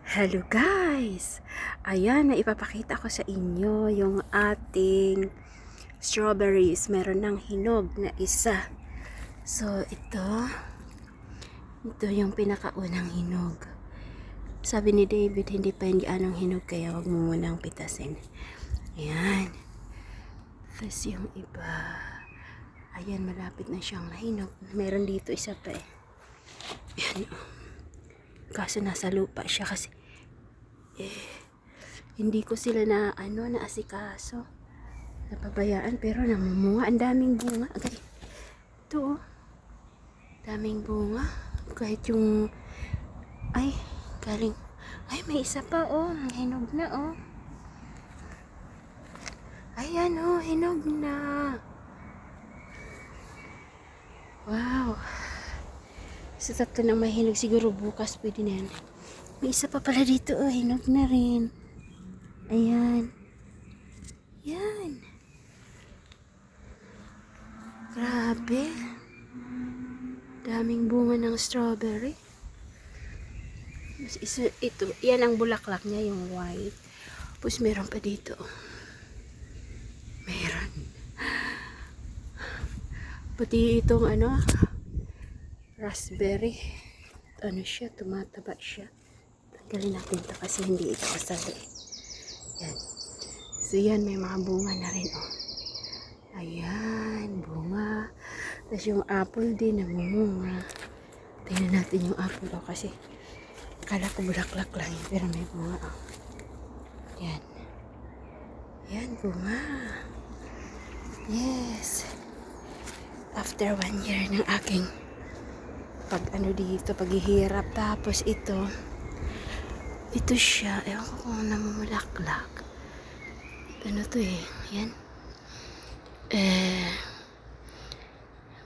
Hello guys! Ayan, naipapakita ko sa inyo yung ating strawberries. Meron ng hinog na isa. So, ito yung pinakaunang hinog. Sabi ni David, hindi pa yung anong hinog, kaya wag mo munang pitasin. Ayan. Tapos yung iba. Ayan, malapit na siyang nahinog. Meron dito isa pa eh. Ayan. Kaso nasa lupa siya kasi hindi ko sila na asikaso, napabayaan, pero namumunga. Ang daming bunga. Okay. Ito oh, daming bunga. Kahit yung galing, may isa pa oh, hinog na oh. Ayan oh, hinog na. Wow. Sa tatlo nang mahinog, siguro bukas pwede na yan. May isa pa pala dito oh, hinog na rin. Ayan. Yan. Grabe. Daming bunga ng strawberry. Ito, yan ang bulaklak niya, yung white. Tapos meron pa dito. Meron. Pati itong raspberry. Siya, tumataba siya. Tanggalin natin ito kasi hindi ito kasali. Yan. So yan, may mga bunga na rin oh. Ayan, bunga. Tapos yung apple din, namumunga. Tingnan natin yung apple oh, kasi akala ko bulaklak lang yun, pero may bunga oh. Yan. Yan, bunga. Yes. After 1 year ng aking paghihirap. Tapos ito siya, ewan ko kung namumulaklak. Ano to eh, yan.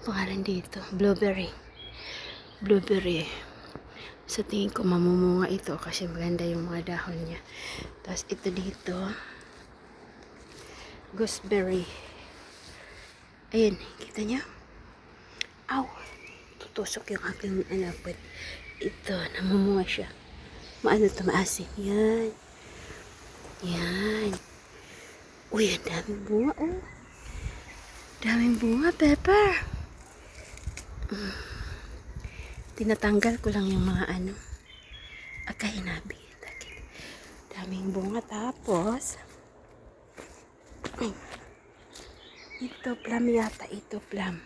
Pangalan dito, blueberry. Sa tingin ko mamumunga ito kasi maganda yung mga dahon niya. Tapos ito dito, gooseberry. Ayan, kita niyo? Aw, tutusok yung aking alapot. Ito, namumunga siya. Maasim. Yan. Yan. Uy, ang daming bunga oh. Daming bunga, Pepper. Tinatanggal ko lang yung mga akahinabi. Daming bunga. Tapos ito, plum yata. Ito, plum.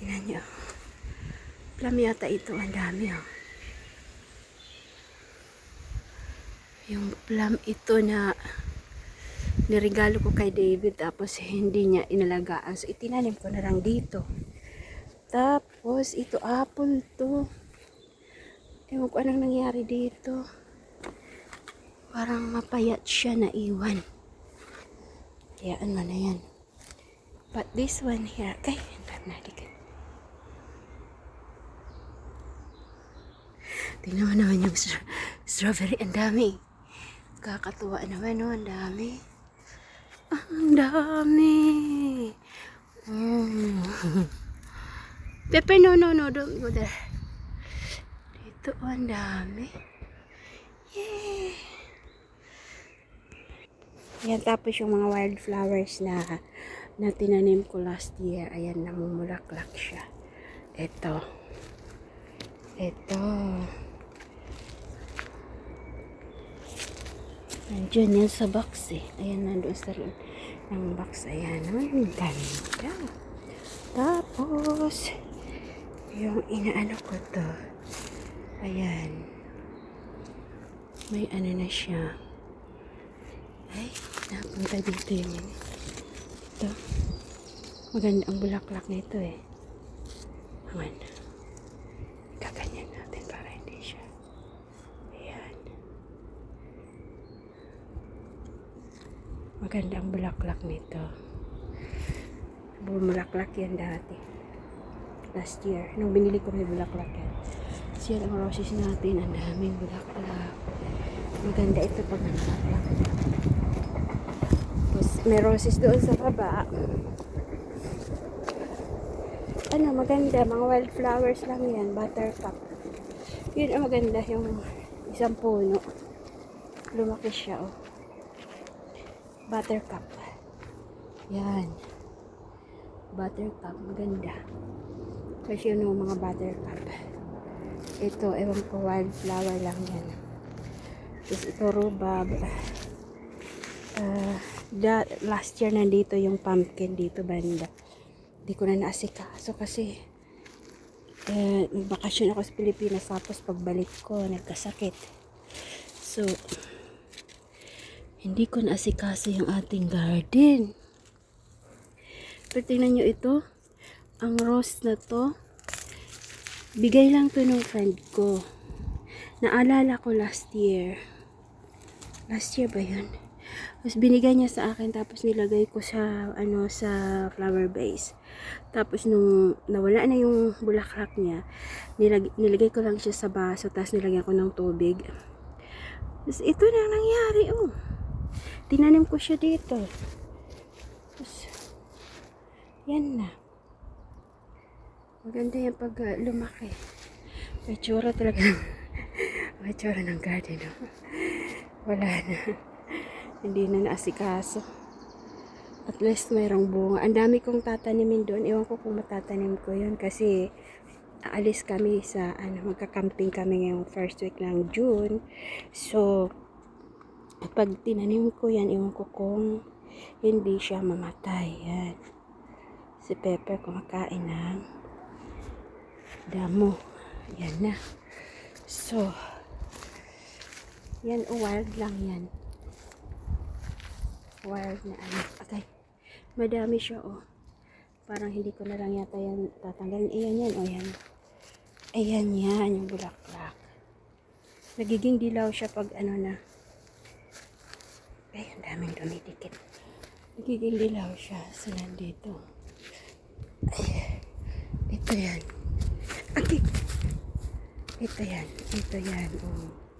Tingnan nyo. Plum yata ito. Ang dami oh. Yung plum ito na niregalo ko kay David, tapos hindi niya inalagaan. So, itinanim ko na lang dito. Tapos, ito apple to. Ewan ko anong nangyari dito. Parang mapayat siya na iwan. Kaya ano na yan. But this one here, tingnan mo naman yung strawberry. Ang dami. Kakatuwa naman, no? Ang dami. Ang dami. Pepe, no. Don't go there. Dito, ang dami. Yay! Yan, tapos yung mga wildflowers na tinanim ko last year. Ayan, namumulaklak siya. Ito. Nandiyan yan sa box eh. Ayan, nandoon sa rin ng box. Ayan, ang ganda. Tapos, yung inaano ko to. Ayan. May na siya. Ay, napunta dito yung ito. Maganda ang bulaklak nito eh. Ayan. Kaganyan natin para hindi siya. Ayan. Maganda ang bulaklak nito. Bumulaklak yan dati. Last year. Nung binili ko may bulaklak yan. Kasi yan ang roses natin. Ang daming bulaklak. Maganda ito pag bulaklak. Tapos may roses doon sa baba. Maganda. Mga wildflowers lang yan. Buttercup. Yun ang maganda, yung isang puno. Lumaki siya, oh. Buttercup. Yan. Buttercup, maganda. Kasi yun yung mga buttercup. Ito, ewan ko, wildflower lang yan. Tapos ito, rhubarb. Last year nandito yung pumpkin dito banda. Hindi ko na naasikaso kasi nagbakasyon ako sa Pilipinas, tapos pagbalik ko nagkasakit. So hindi ko naasikaso yung ating garden. Pero tingnan nyo ito, ang rose na to, bigay lang to ng friend ko. Naalala ko last year ba yun? Tapos binigay niya sa akin, tapos nilagay ko sa sa flower vase. Tapos nung nawala na yung bulaklak niya, nilagay ko lang siya sa baso, tapos nilagyan ko ng tubig. Tapos ito na nangyari, oh. Tinanim ko siya dito. Tapos yan na. Maganda yan pag lumaki. May tsura talaga. May tsura ng garden, oh. Wala na. Hindi na naasikaso. At least mayroong bunga. Ang dami kong tatanimin doon. Ewan ko kung matatanim ko yun kasi aalis kami sa magka-camping kami ngayong first week ng June. So pag tinanim ko yan, ewan ko kung hindi siya mamatay. Yan. Si Pepper kumakain ng damo. Yan na. So yan, wild lang yan. Wild na Okay. Madami siya, oh. Parang hindi ko na lang yata yan tatanggalin. Ayan yan, oh yan. Ayan yan, yung bulaklak. Nagiging dilaw siya pag na. Ay, ang daming dumidikit. Nagiging dilaw siya. So, nandito. Ay, ito yan. Okay. Ito yan. Oh.